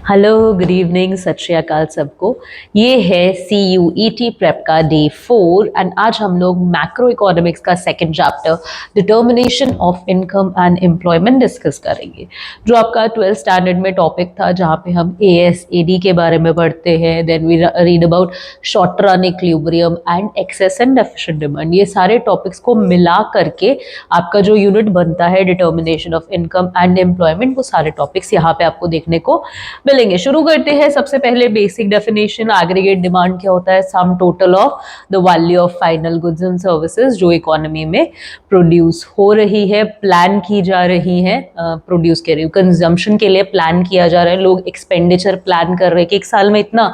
Hello, good evening, सत श्री अकाल सबको। ये है CUET प्रेप का डे 4 एंड आज हम लोग मैक्रो इकोनॉमिक्स का second chapter determination of income and employment discuss करेंगे, जो आपका 12th स्टैंडर्ड में टॉपिक था, जहाँ पे हम AS/AD के बारे में पढ़ते हैं। Then we read about short run equilibrium and excess and deficient demand. ये सारे टॉपिक्स को मिला करके आपका जो यूनिट बनता है determination of income and employment, वो सारे टॉपिक्स यहाँ पे आपको देखने को मिलेंगे। शुरू करते हैं। सबसे पहले बेसिक डेफिनेशन, एग्रीगेट डिमांड क्या होता है? Sum total of the value of final goods and services जो इकोनॉमी में प्रोड्यूस हो रही है, प्लान की जा रही है, प्रोड्यूस कर रही है, कंजम्पशन के लिए प्लान किया जा रहा है। लोग एक्सपेंडिचर प्लान कर रहे हैं कि एक साल में इतना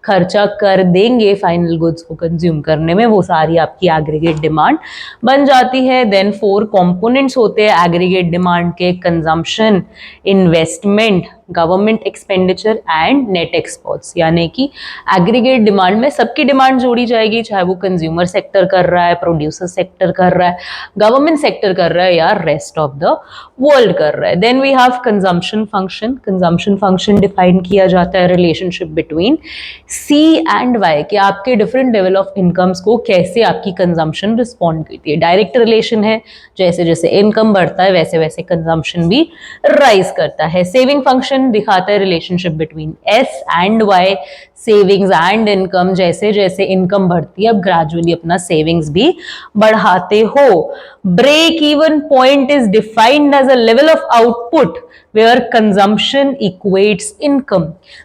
खर्चा कर देंगे फाइनल गुड्स को कंज्यूम करने में, वो सारी आपकी एग्रीगेट डिमांड बन जाती है। देन 4 कंपोनेंट्स होते हैं एग्रीगेट डिमांड के: consumption, investment, government expenditure and net exports. यानी कि एग्रीगेट डिमांड में सबकी डिमांड जोड़ी जाएगी, चाहे वो कंज्यूमर सेक्टर कर रहा है, प्रोड्यूसर सेक्टर कर रहा है, गवर्नमेंट सेक्टर कर रहा है या रेस्ट ऑफ द वर्ल्ड कर रहा है। Then we have consumption function. Consumption function define किया जाता है relationship between C and Y, कि आपके डिफरेंट लेवल ऑफ इनकम्स को कैसे आपकी कंजम्पशन रिस्पॉन्ड करती है। डायरेक्ट रिलेशन है, जैसे जैसे इनकम बढ़ता है वैसे वैसे कंजम्पशन भी राइज करता है। सेविंग फंक्शन दिखाता है relationship between S and Y, savings and income. जैसे जैसे इनकम बढ़ती है, अब ग्रेजुअली अपना सेविंग्स भी बढ़ाते हो। Break even point is defined as a level of output where consumption equates income.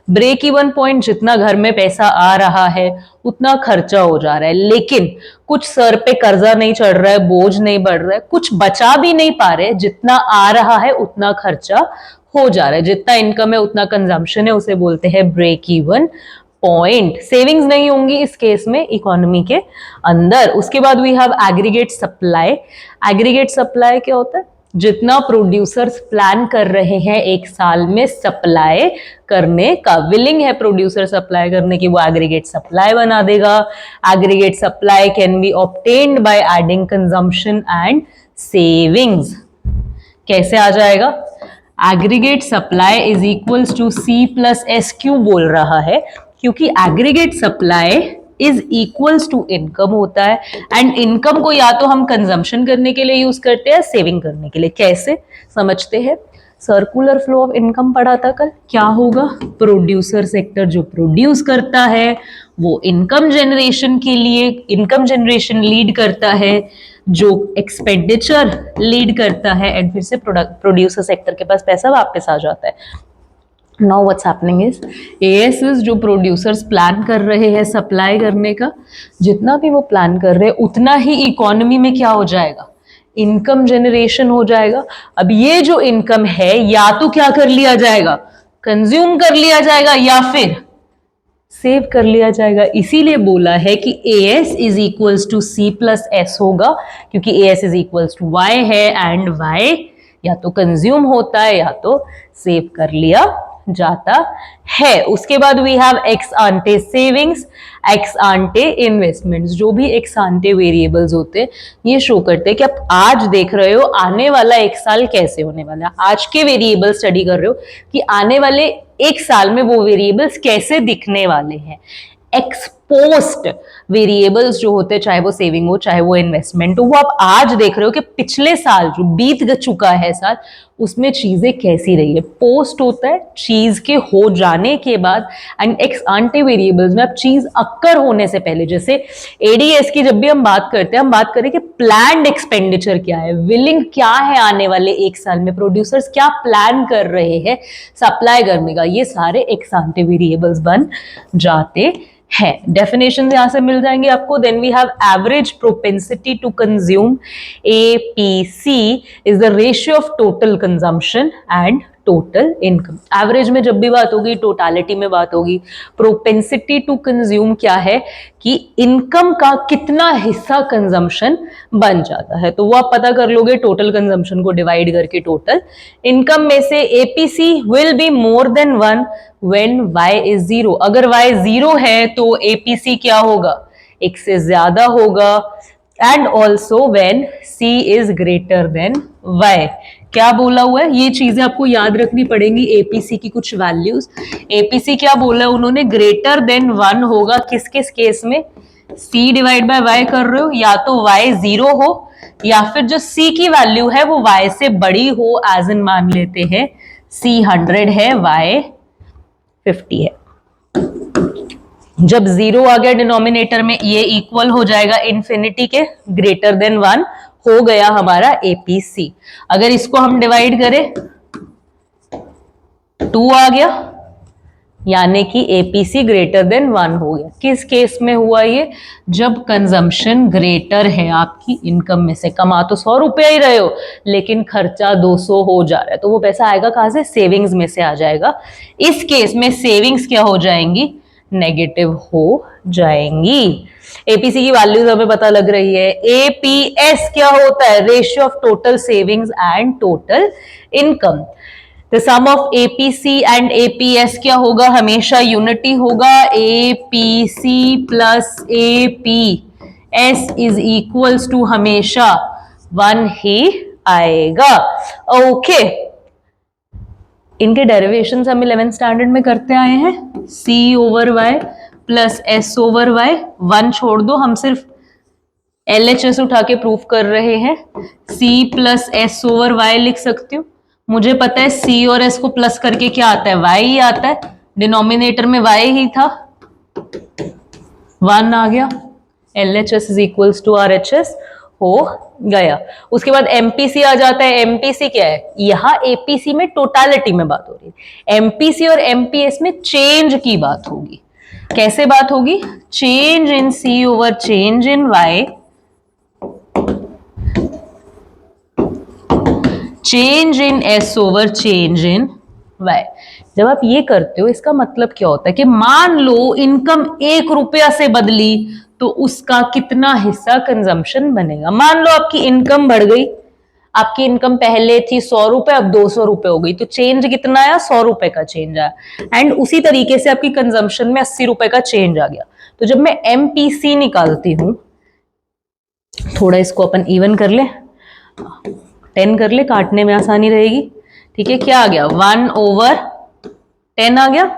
Break even point, जितना घर में पैसा आ रहा है उतना खर्चा हो जा रहा है, लेकिन कुछ सर पे कर्जा नहीं चढ़ रहा है, बोझ नहीं बढ़ रहा है, कुछ बचा भी नहीं पा रहे, जितना आ रहा है उतना खर्चा हो जा रहा है, जितना इनकम है उतना कंजम्पशन है, उसे बोलते हैं ब्रेक इवन पॉइंट। सेविंग्स नहीं होंगी इस केस में इकोनॉमी के अंदर। उसके बाद we have aggregate supply. Aggregate supply क्या होता है? जितना प्रोड्यूसर्स प्लान कर रहे हैं एक साल में सप्लाई करने का, विलिंग है प्रोड्यूसर सप्लाई करने की, वो एग्रीगेट सप्लाई बना देगा। Aggregate supply can be obtained by adding consumption and savings. कैसे आ जाएगा? Aggregate supply is equals to C plus S। क्यों बोल रहा है? क्योंकि aggregate supply is equals to income होता है, एंड इनकम को या तो हम कंजम्पशन करने के लिए यूज करते हैं, सेविंग करने के लिए। कैसे समझते हैं? सर्कुलर फ्लो ऑफ इनकम पढ़ा था कल। क्या होगा? प्रोड्यूसर सेक्टर जो प्रोड्यूस करता है वो इनकम जनरेशन के लिए, इनकम जनरेशन लीड करता है, जो एक्सपेंडिचर लीड करता है, एंड फिर से प्रोड्यूसर सेक्टर के पास पैसा वापस आ जाता है। Now what's happening is, AS जो प्रोड्यूसर्स प्लान कर रहे हैं सप्लाई करने का, जितना भी वो प्लान कर रहे हैं उतना ही इकोनॉमी में क्या हो जाएगा? इनकम जनरेशन हो जाएगा। अब ये जो इनकम है, या तो क्या कर लिया जाएगा? कंज्यूम कर लिया जाएगा, या फिर सेव कर लिया जाएगा। इसीलिए बोला है कि AS is equals to C plus S होगा, क्योंकि AS is equals to Y है, एंड Y या तो कंज्यूम होता है या तो सेव कर लिया जाता है। उसके बाद we have ex ante savings, ex ante investments. जो भी एक्स आंटे वेरिएबल्स होते हैं, ये शो करते हैं कि आप आज देख रहे हो आने वाला एक साल कैसे होने वाला है। आज के वेरिएबल स्टडी कर रहे हो कि आने वाले एक साल में वो वेरिएबल्स कैसे दिखने वाले हैं। एक्सपोस्ट वेरिएबल्स जो होते हैं, चाहे वो सेविंग हो चाहे वो इन्वेस्टमेंट हो, वो आप आज देख रहे हो कि पिछले साल जो बीत चुका है साल, उसमें चीजें कैसी रही है। पोस्ट होता है चीज के हो जाने के बाद, एंड एक्स आंटे वेरिएबल्स में आप चीज अक्कर होने से पहले, जैसे ADS की जब भी हम बात करते हैं, हम बात करें कि प्लान्ड एक्सपेंडिचर क्या है, विलिंग क्या है आने वाले एक साल में, प्रोड्यूसर्स क्या प्लान कर रहे हैं सप्लाई करने का, ये सारे एक्स आंटे वेरिएबल्स बन जाते है। डेफिनेशन यहां से मिल जाएंगे आपको। Then we have average propensity to consume. APC is the ratio of total consumption and total income. Average में जब भी बात होगी, टोटालिटी में बात होगी। प्रोपेंसिटी टू कंज्यूम क्या है? कि इनकम का कितना हिस्सा कंजम्पशन बन जाता है, तो वो आप पता कर लोगे टोटल कंजम्पशन को डिवाइड करके टोटल इनकम में से। APC will be more than 1 when Y is 0। अगर Y 0 है तो APC क्या होगा? 1 से ज्यादा होगा। And also when C is greater than Y। क्या बोला हुआ है, ये चीजें आपको याद रखनी पड़ेंगी, एपीसी की कुछ वैल्यूज। एपीसी क्या बोला है उन्होंने, ग्रेटर देन 1 होगा किस किस केस में, c डिवाइड बाय y कर रहे हो, या तो y 0 हो या फिर जो c की वैल्यू है वो y से बड़ी हो, एज इन मान लेते हैं c 100 है, y 50 है। जब 0 आ गया डिनोमिनेटर में, ये इक्वल हो जाएगा इन्फिनिटी के, ग्रेटर देन 1 हो गया हमारा एपीसी। अगर इसको हम डिवाइड करें 2 आ गया, यानी कि एपीसी ग्रेटर देन 1 हो गया। किस केस में हुआ ये, जब कंजम्पशन ग्रेटर है आपकी इनकम में से। कमा तो 100 रुपया ही रहे हो लेकिन खर्चा 200 हो जा रहा है, तो वो पैसा आएगा कहां से, सेविंग्स में से आ जाएगा। इस केस में सेविंग्स क्या हो जाएंगी, नेगेटिव हो जाएंगी। एपीसी की वैल्यूज हमें पता लग रही है। एपीएस क्या होता है, ratio of total savings and total income. The sum of APC and APS क्या होगा, हमेशा यूनिटी होगा, APC plus APS is equals to हमेशा 1 ही आएगा। ओके, इनके डेरिवेशंस हम 11th स्टैंडर्ड में करते आए हैं, c over y plus s over y, 1 छोड़ दो, हम सिर्फ LHS उठा के प्रूफ कर रहे हैं। c plus s over y लिख सकती हूँ, मुझे पता है c और s को प्लस करके क्या आता है, y ही आता है, डिनोमिनेटर में y ही था, 1 आ गया, LHS is equals to RHS हो गया। उसके बाद एमपीसी आ जाता है। एमपीसी क्या है, यहां एपीसी में टोटालिटी में बात हो रही है, एमपीसी और एमपीएस में चेंज की बात होगी। कैसे बात होगी, change in C over change in Y, change in S over change in Y. जब आप ये करते हो इसका मतलब क्या होता है कि मान लो इनकम 1 रुपया से बदली तो उसका कितना हिस्सा कंजम्पशन बनेगा। मान लो आपकी इनकम बढ़ गई, आपकी इनकम पहले थी 100 रुपए, अब 200 रुपए हो गई, तो चेंज कितना आया, 100 रुपए का चेंज आया। एंड उसी तरीके से आपकी कंजम्पशन में 80 रुपए का चेंज आ गया। तो जब मैं एमपीसी निकालती हूं, थोड़ा इसको अपन इवन कर ले, 10 कर ले, काटने में आसानी रहेगी। ठीक है, क्या आ गया, 1 ओवर 10 आ गया,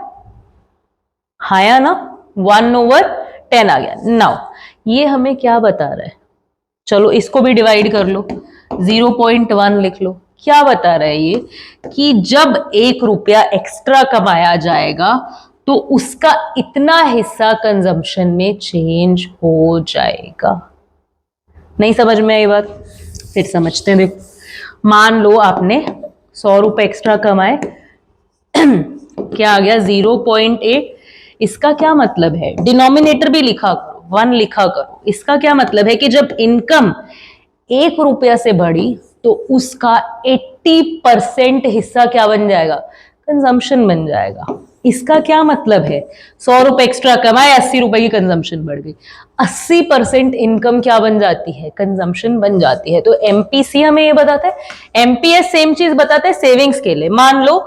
आया ना, 1 ओवर 10 आ गया। नाउ ये हमें क्या बता रहा है, चलो इसको भी डिवाइड कर लो, 0.1 लिख लो। क्या बता रहा है ये, कि जब 1 रुपया एक्स्ट्रा कमाया जाएगा तो उसका इतना हिस्सा कंजम्पशन में चेंज हो जाएगा। नहीं समझ में आई बात, फिर समझते हैं। देखो, मान लो आपने 100 रुपए एक्स्ट्रा कमाए, क्या आ गया, 0.8। इसका क्या मतलब है, डिनोमिनेटर भी लिखा करो, 1 लिखा करो। इसका क्या मतलब है कि जब इनकम 1 रुपया से बढ़ी तो उसका 80% हिस्सा क्या बन जाएगा, कंजम्पशन बन जाएगा। इसका क्या मतलब है, 100 रुपए एक्स्ट्रा कमाए, 80 रुपए की कंजम्पशन बढ़ गई, 80% इनकम क्या बन जाती है, कंजम्पशन बन जाती है। तो एमपीसी हमें ये बताता है, एमपीएस सेम चीज बताता है सेविंग्स के लिए। मान लो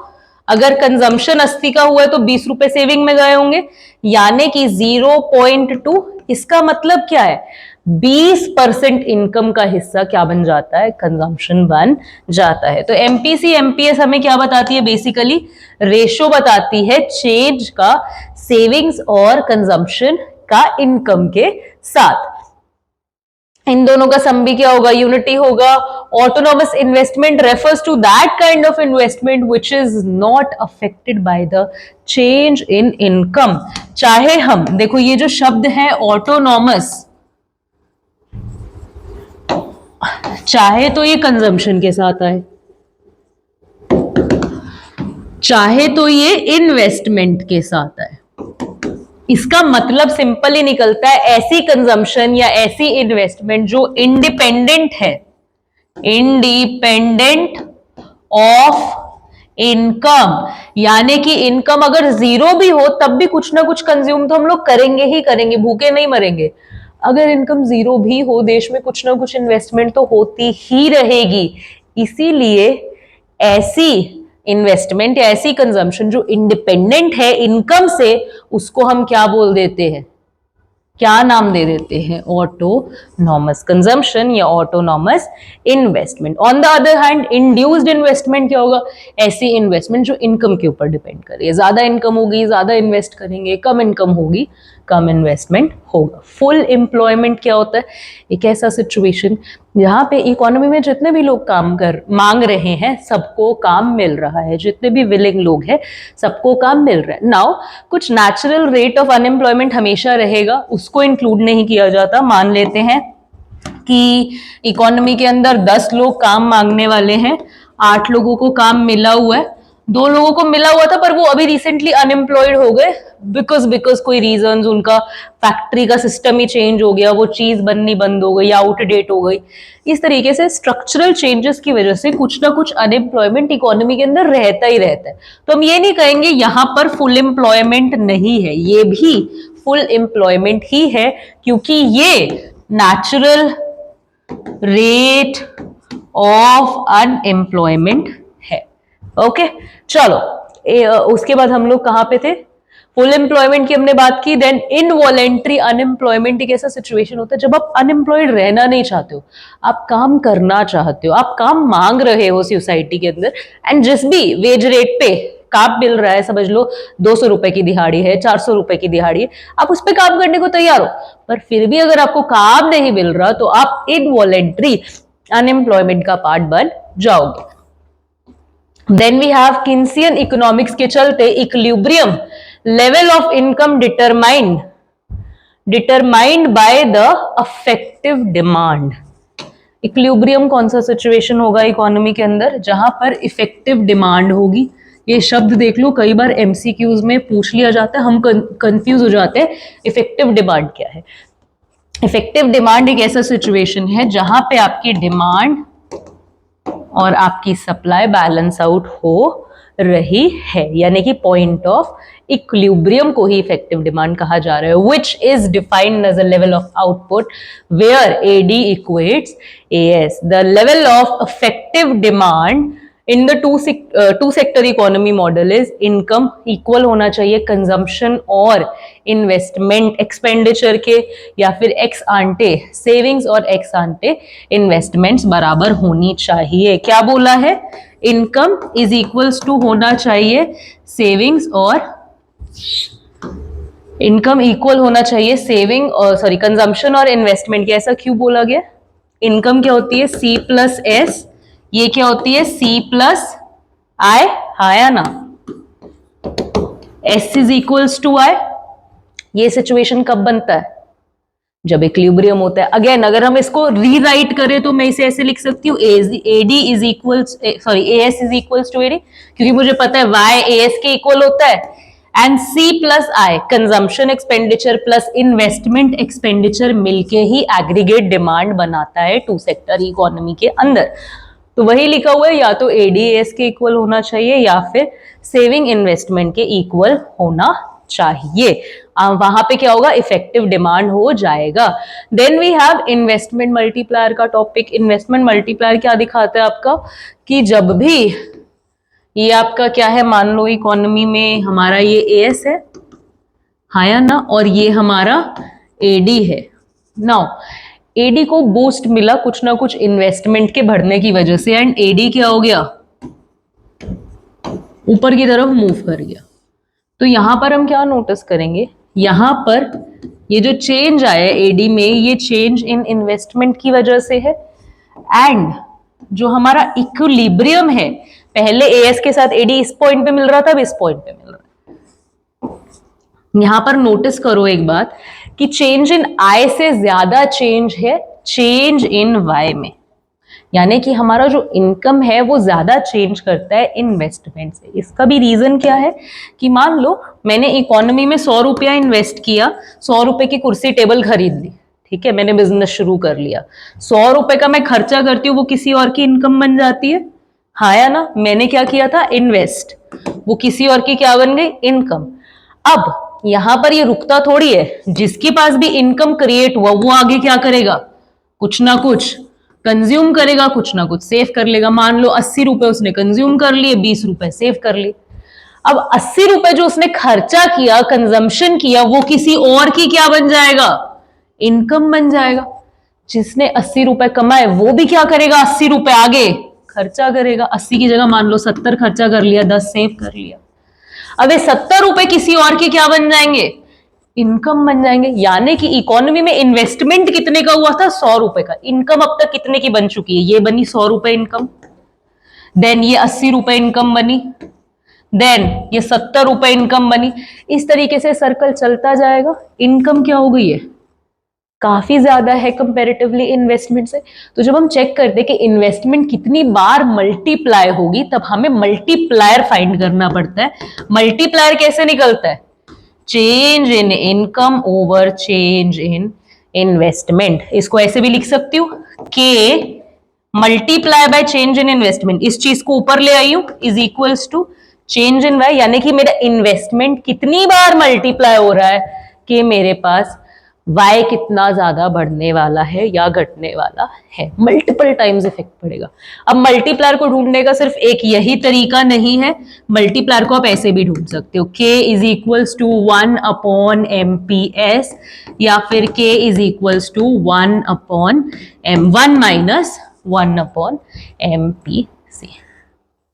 अगर कंजम्पशन 80 का हुआ है तो 20 रुपए सेविंग में गए होंगे, यानी कि 0.2। इसका मतलब क्या है, 20% इनकम का हिस्सा क्या बन जाता है, कंजम्पशन बन जाता है। तो एमपीसी एमपीएस हमें क्या बताती है, बेसिकली रेशो बताती है चेंज का सेविंग्स और कंजम्पशन का इनकम के साथ। इन दोनों का सम भी क्या होगा, यूनिटी होगा। Autonomous investment refers to that kind of investment which is not affected by the change in income. चाहे हम देखो, ये जो शब्द है ऑटोनॉमस, चाहे तो ये कंजम्पशन के साथ आए, चाहे तो ये इन्वेस्टमेंट के साथ आए, इसका मतलब सिंपल ही निकलता है, ऐसी कंजम्पशन या ऐसी इन्वेस्टमेंट जो इंडिपेंडेंट है, इंडिपेंडेंट ऑफ इनकम। यानी कि इनकम अगर 0 भी हो तब भी कुछ ना कुछ कंज्यूम तो हम लोग करेंगे ही करेंगे, भूखे नहीं मरेंगे। अगर इनकम 0 भी हो, देश में कुछ ना कुछ इन्वेस्टमेंट तो होती ही रहेगी। इसीलिए ऐसी इन्वेस्टमेंट या ऐसी कंजम्पशन जो इंडिपेंडेंट है इनकम से, उसको हम क्या बोल देते हैं, क्या नाम दे देते हैं, ऑटोनॉमस कंजम्पशन या autonomous investment. On the other hand induced investment क्या होगा, ऐसी इन्वेस्टमेंट जो इनकम के ऊपर डिपेंड करे, ज्यादा इनकम होगी ज्यादा इन्वेस्ट करेंगे, कम इनकम होगी कम इन्वेस्टमेंट होगा। फुल एम्प्लॉयमेंट क्या होता है, एक ऐसा सिचुएशन जहां पे इकोनॉमी में जितने भी लोग काम कर मांग रहे हैं सबको काम मिल रहा है, जितने भी विलिंग लोग हैं सबको काम मिल रहा है। नाउ कुछ नेचुरल रेट ऑफ अनएम्प्लॉयमेंट हमेशा रहेगा, उसको इंक्लूड नहीं किया जाता। मान लेते हैं कि इकोनॉमी के अंदर 10 लोग काम मांगने वाले हैं, 8 लोगों को काम मिला हुआ है, 2 लोगों को मिला हुआ था पर वो अभी रिसेंटली अनएम्प्लॉयड हो गए बिकॉज कोई रीजंस, उनका फैक्ट्री का सिस्टम ही चेंज हो गया, वो चीज बननी बंद हो गई या आउटडेट हो गई। इस तरीके से स्ट्रक्चरल चेंजेस की वजह से कुछ ना कुछ अनएम्प्लॉयमेंट इकोनॉमी के अंदर रहता ही रहता है। तो हम ये नहीं कहेंगे यहां पर फुल एम्प्लॉयमेंट नहीं है, ये भी फुल एम्प्लॉयमेंट ही है क्योंकि ये नेचुरल रेट ऑफ अनएम्प्लॉयमेंट है। ओके चलो उसके बाद हम लोग कहां पे थे, फुल एम्प्लॉयमेंट की हमने बात की। देन इनवॉलेंट्री अनएम्प्लॉयमेंट एक ऐसा सिचुएशन होता है जब आप अनएम्प्लॉयड रहना नहीं चाहते हो, आप काम करना चाहते हो, आप काम मांग रहे हो सोसाइटी के अंदर, एंड जिस भी वेज रेट पे काम मिल रहा है, समझ लो 200 रुपए की दिहाड़ी है, 400 रुपए की दिहाड़ी है, आप उस पर काम करने को तैयार हो, पर फिर भी अगर आपको काम नहीं मिल रहा तो आप इनवॉलेंट्री अनएम्प्लॉयमेंट का पार्ट बन जाओगे। Then we have Keynesian economics के चलते equilibrium level of income determined by the effective demand. Equilibrium कौन सा सिचुएशन होगा इकोनॉमी के अंदर, जहां पर इफेक्टिव डिमांड होगी। ये शब्द देख लो, कई बार एमसीक्यूज में पूछ लिया जाता है, हम कंफ्यूज हो जाते हैं इफेक्टिव डिमांड क्या है। इफेक्टिव डिमांड एक ऐसा सिचुएशन है जहां पे आपकी डिमांड और आपकी सप्लाई बैलेंस आउट हो रही है, यानी कि पॉइंट ऑफ इक्विलिब्रियम को ही इफेक्टिव डिमांड कहा जा रहा है, which is defined as a level of output where AD equates AS. The level of effective demand in the two sector economy model is income equal होना चाहिए consumption और investment expenditure के, या फिर एक्स आंटे सेविंग्स और ex ante investments बराबर होनी चाहिए। क्या बोला है, इनकम इज इक्वल्स टू होना चाहिए सेविंग्स और इनकम इक्वल होना चाहिए सेविंग और सॉरी कंजम्पशन और इन्वेस्टमेंट के। ऐसा क्यों बोला गया, इनकम क्या होती है सी प्लस एस, ये क्या होती है सी प्लस आई, आया ना, एस इज इक्वल्स टू आई। ये सिचुएशन कब बनता है, जब इक्विलिब्रियम होता है। अगेन अगर हम इसको रीराइट करें तो मैं इसे ऐसे लिख सकती हूँ AD is equals sorry AS is equals to AD, क्योंकि मुझे पता है वाई एएस के इक्वल होता है, and C plus I consumption expenditure plus investment expenditure मिलके ही एग्रीगेट डिमांड बनाता है टू सेक्टर इकोनॉमी के अंदर। तो वही लिखा हुआ है, या तो एडीएस के इक्वल होना चाहिए या फिर सेविंग इन्वेस्टमेंट के इक्वल होना चाहिए। वहां पे क्या होगा, इफेक्टिव डिमांड हो जाएगा। Then we have investment multiplier का टॉपिक। इन्वेस्टमेंट मल्टीप्लायर क्या दिखाता है आपका, कि जब भी ये आपका क्या है, मान लो इकोनॉमी में हमारा ये एएस है, हाँ या ना, और ये हमारा एडी है। नाउ एडी को बूस्ट मिला कुछ ना कुछ इन्वेस्टमेंट के बढ़ने की वजह से, एंड एडी क्या हो गया, ऊपर की तरफ मूव कर गया। तो यहां पर हम क्या नोटिस करेंगे, यहां पर ये जो चेंज आया एडी में, ये चेंज इन इन्वेस्टमेंट की वजह से है, एंड जो हमारा इक्विलिब्रियम है, पहले एएस के साथ एडी इस पॉइंट पे मिल रहा था, अब इस पॉइंट पे मिल रहा है। यहां पर नोटिस करो एक बात कि चेंज इन आई से ज्यादा चेंज है चेंज इन वाई में, यानी कि हमारा जो इनकम है वो ज्यादा चेंज करता है इन्वेस्टमेंट से। इसका भी रीजन क्या है कि मान लो मैंने इकोनॉमी में 100 रुपया इन्वेस्ट किया, 100 रुपए की कुर्सी टेबल खरीद ली, ठीक है, मैंने बिजनेस शुरू कर लिया, 100 रुपए का मैं खर्चा करती हूँ, वो किसी और की इनकम बन जाती है, हाँ या ना, मैंने क्या किया था इन्वेस्ट, वो किसी और की क्या बन गई इनकम। अब यहां पर ये रुकता थोड़ी है, जिसके पास भी इनकम क्रिएट हुआ वो आगे क्या करेगा, कुछ ना कुछ कंज्यूम करेगा, कुछ ना कुछ सेव कर लेगा। मान लो 80 रुपए उसने कंज्यूम कर लिए, 20 रुपए सेव कर लिए। अब 80 रुपए जो उसने खर्चा किया, कंजम्पशन किया, वो किसी और की क्या बन जाएगा, इनकम बन जाएगा। जिसने 80 रुपए कमाए वो भी क्या करेगा, 80 रुपए आगे खर्चा करेगा। 80 की जगह मान लो 70 खर्चा कर लिया, 10 सेव कर लिया। अब ये 70 रुपए किसी और के क्या बन जाएंगे, इनकम बन जाएंगे। यानी कि इकोनॉमी में इन्वेस्टमेंट कितने का हुआ था, 100 रुपए का। इनकम अब तक कितने की बन चुकी है, ये बनी 100 रुपए इनकम, देन ये 80 रुपए इनकम बनी, देन ये 70 रुपए इनकम बनी। इस तरीके से सर्कल चलता जाएगा। इनकम क्या हो गई है, काफी ज्यादा है कंपैरेटिवली इन्वेस्टमेंट से। तो जब हम चेक करते हैं कि इन्वेस्टमेंट कितनी बार मल्टीप्लाई होगी, तब हमें मल्टीप्लायर फाइंड करना पड़ता है। मल्टीप्लायर कैसे निकलता है, change in income over change in investment. इसको ऐसे भी लिख सकती हूँ, के multiply by change in investment. इस चीज को ऊपर ले आई हूं, is equals to change in Y, यानी कि मेरा इन्वेस्टमेंट कितनी बार मल्टीप्लाई हो रहा है कि मेरे पास वाई कितना ज्यादा बढ़ने वाला है या घटने वाला है। मल्टीपल टाइम्स इफेक्ट पड़ेगा। अब मल्टीप्लायर को ढूंढने का सिर्फ एक यही तरीका नहीं है, मल्टीप्लायर को आप ऐसे भी ढूंढ सकते हो, k is equals to 1 upon M P S, या फिर k is equals to 1 upon M 1 minus 1 upon M P C.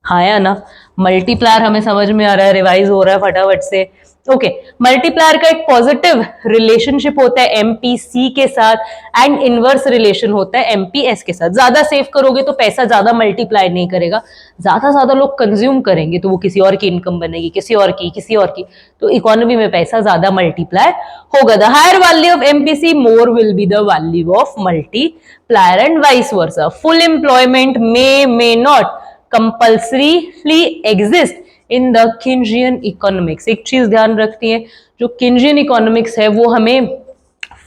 हाँ या ना, मल्टीप्लायर हमें समझ में आ रहा है, रिवाइज हो रहा है फटाफट से। ओके, मल्टीप्लायर का एक पॉजिटिव रिलेशनशिप होता है एमपीसी के साथ, एंड इनवर्स रिलेशन होता है एमपीएस के साथ। ज्यादा सेव करोगे तो पैसा ज्यादा मल्टीप्लाई नहीं करेगा, ज्यादा लोग कंज्यूम करेंगे तो वो किसी और की इनकम बनेगी, किसी और की, तो इकोनॉमी में पैसा ज्यादा मल्टीप्लाई होगा। The higher value of MPC more will be the value of multiplier and vice versa. Full employment may not compulsorily exist in the Keynesian economics. एक चीज ध्यान रखती है, जो किंजियन इकोनॉमिक्स है वो हमें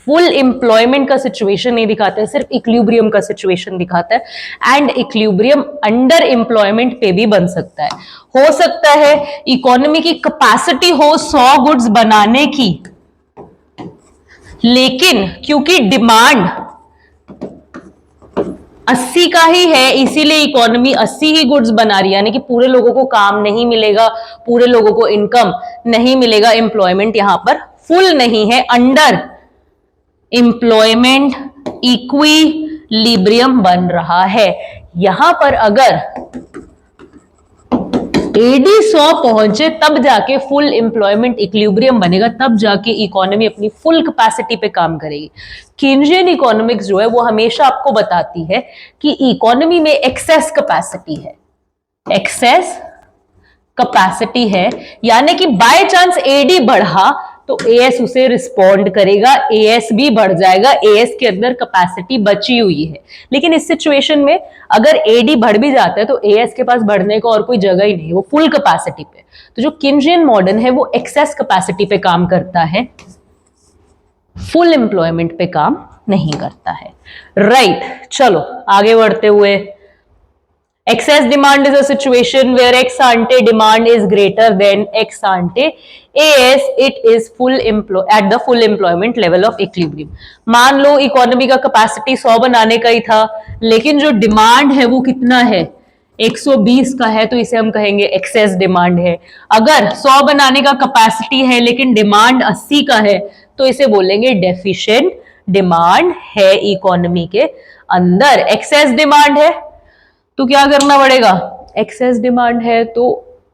फुल एम्प्लॉयमेंट का सिचुएशन नहीं दिखाता है, सिर्फ इक्विलिब्रियम का सिचुएशन दिखाता है। एंड इक्विलिब्रियम अंडर एम्प्लॉयमेंट पे भी बन सकता है। हो सकता है इकोनॉमी की कैपेसिटी हो 100 गुड्स बनाने की, लेकिन क्योंकि डिमांड 80 का ही है, इसीलिए इकोनॉमी 80 ही गुड्स बना रही है, यानी कि पूरे लोगों को काम नहीं मिलेगा, पूरे लोगों को इनकम नहीं मिलेगा। एम्प्लॉयमेंट यहां पर फुल नहीं है, अंडर एम्प्लॉयमेंट इक्विलिब्रियम बन रहा है। यहां पर अगर एडी 100 पहुंचे तब जाके फुल एम्प्लॉयमेंट इक्विलिब्रियम बनेगा, तब जाके इकोनॉमी अपनी फुल कैपेसिटी पे काम करेगी। केंद्रीय इकोनॉमिक्स जो है वो हमेशा आपको बताती है कि इकोनॉमी में एक्सेस कैपेसिटी है, एक्सेस कैपेसिटी है, यानी कि बाय चांस एडी बढ़ा तो एएस उसे रिस्पॉन्ड करेगा, एएस भी बढ़ जाएगा, एएस के अंदर कैपेसिटी बची हुई है। लेकिन इस सिचुएशन में अगर एडी बढ़ भी जाता है तो एएस के पास बढ़ने का और कोई जगह ही नहीं है, वो फुल कैपेसिटी पे। तो जो किंजियन मॉडर्न है वो एक्सेस कैपेसिटी पे काम करता है, फुल एम्प्लॉयमेंट पे काम नहीं करता है। राइट, चलो आगे बढ़ते हुए, excess demand is a situation where ex ante demand is greater than ex ante as it is at the full employment level of equilibrium। मान लो इकोनॉमी का कैपेसिटी 100 बनाने का ही था, लेकिन जो डिमांड है वो कितना है, 120 का है, तो इसे हम कहेंगे एक्सेस डिमांड है। अगर 100 बनाने का कैपेसिटी है लेकिन डिमांड 80 का है, तो इसे बोलेंगे डेफिशिएंट डिमांड है इकोनॉमी के अंदर। एक्सेस डिमांड है तो क्या करना पड़ेगा, एक्सेस डिमांड है तो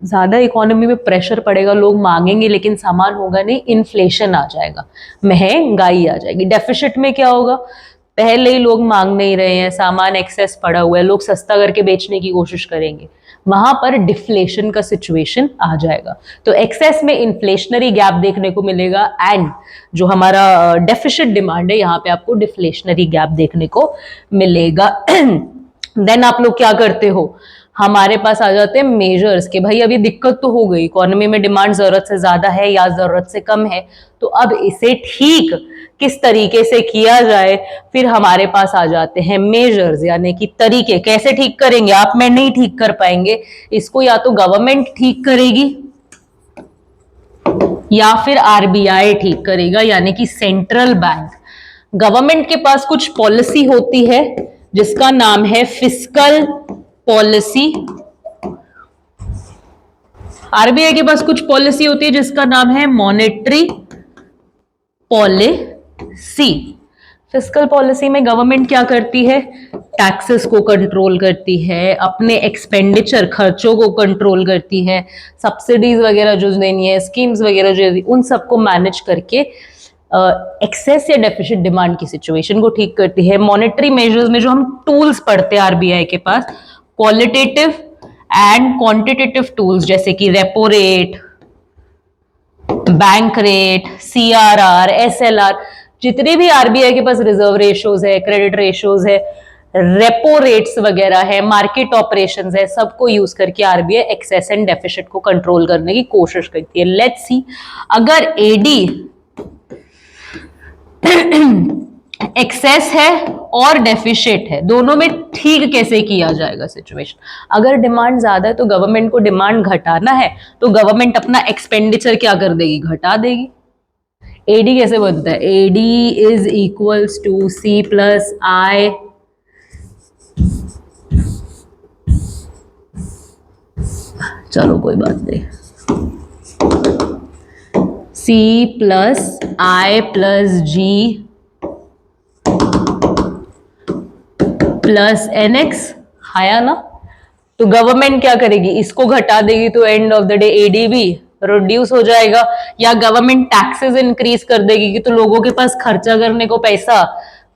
ज्यादा इकोनॉमी में प्रेशर पड़ेगा, लोग मांगेंगे लेकिन सामान होगा नहीं, इन्फ्लेशन आ जाएगा, महंगाई आ जाएगी। डेफिसिट में क्या होगा, पहले ही लोग मांग नहीं रहे हैं, सामान एक्सेस पड़ा हुआ है, लोग सस्ता करके बेचने की कोशिश करेंगे, वहां पर डिफ्लेशन का सिचुएशन आ जाएगा। तो एक्सेस में इन्फ्लेशनरी गैप देखने को मिलेगा, एंड जो हमारा डेफिसिट डिमांड है यहाँ पे आपको डिफ्लेशनरी गैप देखने को मिलेगा। देन आप लोग क्या करते हो, हमारे पास आ जाते हैं मेजर्स के, भाई अभी दिक्कत तो हो गई, इकोनॉमी में डिमांड जरूरत से ज्यादा है या जरूरत से कम है, तो अब इसे ठीक किस तरीके से किया जाए, फिर हमारे पास आ जाते हैं मेजर्स, यानी कि तरीके। कैसे ठीक करेंगे, आप मैं नहीं ठीक कर पाएंगे इसको, या तो गवर्नमेंट ठीक करेगी या फिर आरबीआई ठीक करेगा, यानी कि सेंट्रल बैंक। गवर्नमेंट के पास कुछ पॉलिसी होती है जिसका नाम है फिस्कल पॉलिसी, आरबीआई के पास कुछ पॉलिसी होती है जिसका नाम है मॉनेटरी पॉलिसी। फिस्कल पॉलिसी में गवर्नमेंट क्या करती है, टैक्सेस को कंट्रोल करती है, अपने एक्सपेंडिचर खर्चों को कंट्रोल करती है, सब्सिडीज वगैरह जो देनी है, स्कीम्स वगैरह जो उन सबको मैनेज करके एक्सेस या डेफिसिट डिमांड की सिचुएशन को ठीक करती है। मॉनेटरी मेजर्स में जो हम टूल्स पढ़ते हैं आरबीआई के पास, क्वालिटेटिव एंड क्वांटिटेटिव टूल्स, जैसे कि repo rate, bank rate, CRR, SLR, जितने भी आरबीआई के पास रिजर्व रेशियोज है, क्रेडिट रेशियोज है, रेपो रेट्स वगैरह है, मार्केट ऑपरेशंस है, सबको यूज करके आरबीआई एक्सेस एंड डेफिसिट को कंट्रोल करने की कोशिश करती है। लेट्स सी, अगर एडी एक्सेस है और डेफिशिट है, दोनों में ठीक कैसे किया जाएगा सिचुएशन। अगर डिमांड ज्यादा है तो गवर्नमेंट को डिमांड घटाना है तो गवर्नमेंट अपना एक्सपेंडिचर क्या कर देगी, घटा देगी। एडी कैसे बनता है, AD is equals to C plus I चलो कोई बात नहीं, C plus I plus G plus N X, आया ना। तो गवर्नमेंट क्या करेगी, इसको घटा देगी तो end of the day AD भी रिड्यूस हो जाएगा, या गवर्नमेंट टैक्सेस इंक्रीज कर देगी कि तो लोगों के पास खर्चा करने को पैसा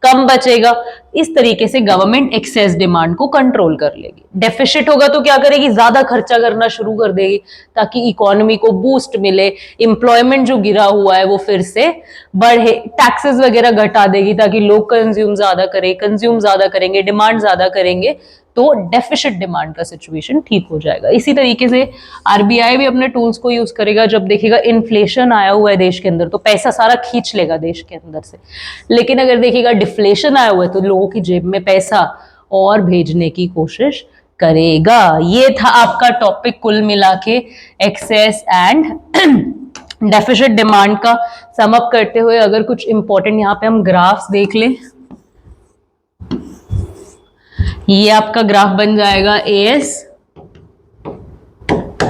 कम बचेगा। इस तरीके से गवर्नमेंट एक्सेस डिमांड को कंट्रोल कर लेगी। डेफिसिट होगा तो क्या करेगी, ज्यादा खर्चा करना शुरू कर देगी ताकि इकोनॉमी को बूस्ट मिले, एम्प्लॉयमेंट जो गिरा हुआ है वो फिर से बढ़े, टैक्सेस वगैरह घटा देगी ताकि लोग कंज्यूम ज्यादा करें, कंज्यूम ज्यादा करेंगे, डिमांड ज्यादा करेंगे तो डेफिसिट डिमांड का सिचुएशन ठीक हो जाएगा। इसी तरीके से आरबीआई भी अपने टूल्स को यूज करेगा। जब देखेगा इन्फ्लेशन आया हुआ है देश के अंदर तो पैसा सारा खींच लेगा देश के अंदर से, लेकिन अगर देखेगा डिफ्लेशन आया हुआ है तो लोगों की जेब में पैसा और भेजने की कोशिश करेगा। ये था आपका टॉपिक कुल मिला के एक्सेस एंड डेफिसिट डिमांड का। सम अप करते हुए अगर कुछ इंपॉर्टेंट यहाँ पे हम ग्राफ्स देख लें, ये आपका ग्राफ बन जाएगा AS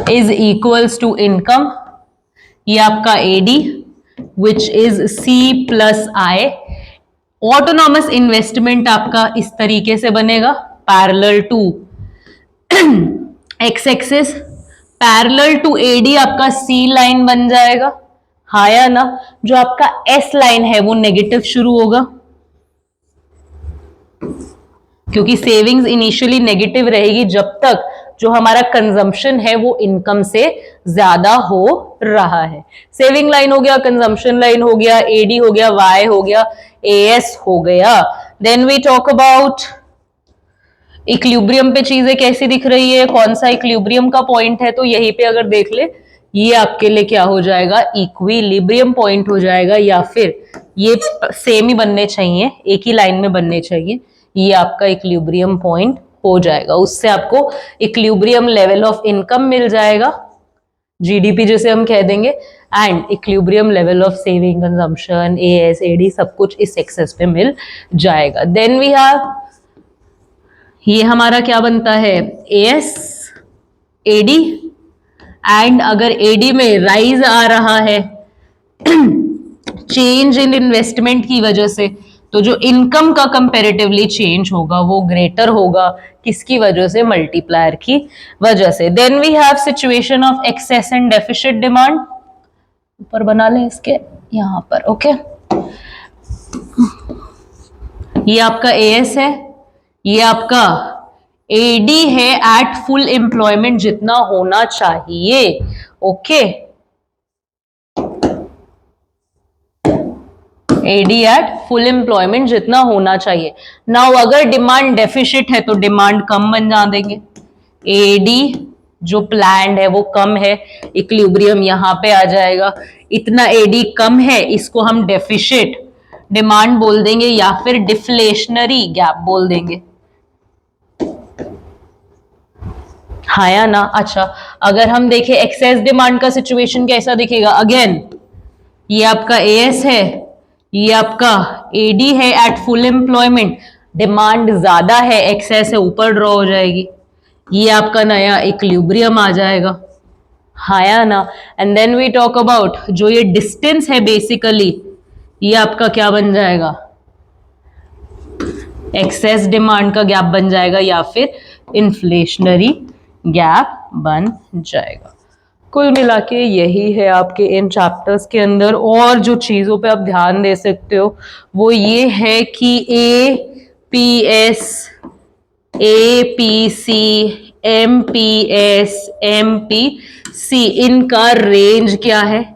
is equals to income, ये आपका AD which is C plus I. Autonomous investment आपका इस तरीके से बनेगा, parallel to X axis, parallel to AD आपका सी लाइन बन जाएगा, हाँ या ना। जो आपका एस लाइन है वो नेगेटिव शुरू होगा क्योंकि सेविंग्स इनिशियली नेगेटिव रहेगी जब तक जो हमारा कंजम्पशन है वो इनकम से ज्यादा हो रहा है। सेविंग लाइन हो गया, कंजम्पशन लाइन हो गया, एडी हो गया, वाई हो गया, एएस हो गया। Then we talk about equilibrium पे चीजें कैसी दिख रही है, कौन सा इक्विलिब्रियम का पॉइंट है, तो यहीं पे अगर देख ले ये आपके लिए क्या हो जाएगा, इक्विलिब्रियम पॉइंट हो जाएगा, या फिर ये सेम ही बनने चाहिए, एक ही लाइन में बनने चाहिए, ये आपका इक्विलिब्रियम पॉइंट हो जाएगा। उससे आपको इक्विलिब्रियम लेवल ऑफ इनकम मिल जाएगा, जीडीपी जिसे हम कह देंगे, and equilibrium level of saving, consumption, AS, AD सब कुछ इस एक्सेस पे मिल जाएगा। देन वी हैव, ये हमारा क्या बनता है, एएस, एडी, एंड अगर एडी में राइज आ रहा है चेंज इन इन्वेस्टमेंट की वजह से, तो जो इनकम का कंपैरेटिवली चेंज होगा वो ग्रेटर होगा, किसकी वजह से, मल्टीप्लायर की वजह से। Then we have situation of excess and deficit demand, ऊपर बना लें इसके यहां पर, ओके। ये आपका एएस है, ये आपका एडी है एट फुल एम्प्लॉयमेंट जितना होना चाहिए, okay. AD at full employment जितना होना चाहिए। नाउ अगर डिमांड डेफिशिट है तो डिमांड कम बन जा देंगे, एडी जो प्लान्ड है वो कम है, इक्विलिब्रियम यहां पे आ जाएगा। इतना एडी कम है, इसको हम डेफिशिट डिमांड बोल देंगे या फिर डिफ्लेशनरी गैप बोल देंगे, हाँ या ना। अच्छा, अगर हम देखें एक्सेस डिमांड का सिचुएशन कैसा दिखेगा, अगेन ये आपका एएस है, ये आपका एडी है एट फुल एम्प्लॉयमेंट, डिमांड ज्यादा है, एक्सेस है, ऊपर ड्रॉ हो जाएगी, ये आपका नया इक्विलिब्रियम आ जाएगा, हाँ या ना। And then we talk about जो ये डिस्टेंस है बेसिकली, ये आपका क्या बन जाएगा, एक्सेस डिमांड का गैप बन जाएगा या फिर इन्फ्लेशनरी गैप बन जाएगा। कुल मिला के यही है आपके इन चैप्टर्स के अंदर। और जो चीजों पे आप ध्यान दे सकते हो वो ये है कि APS, APC, MPS, MPC, इनका रेंज क्या है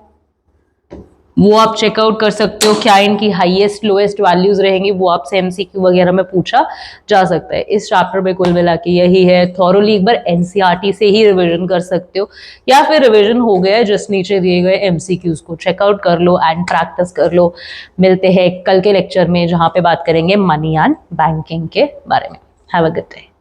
वो आप चेकआउट कर सकते हो। क्या इनकी हाईएस्ट लोएस्ट वैल्यूज रहेंगी, वो आपसे एमसीक्यू वगैरह में पूछा जा सकता है। इस चैप्टर में कुल मिला के यही है। थॉरोली एक बार एनसीईआरटी से ही रिवीजन कर सकते हो या फिर रिवीजन हो गया है जस्ट नीचे दिए गए एमसीक्यूज को चेकआउट कर लो एंड प्रैक्टिस कर लो। मिलते हैं कल के लेक्चर में जहां पे बात करेंगे मनी एंड बैंकिंग के बारे में। Have a good day.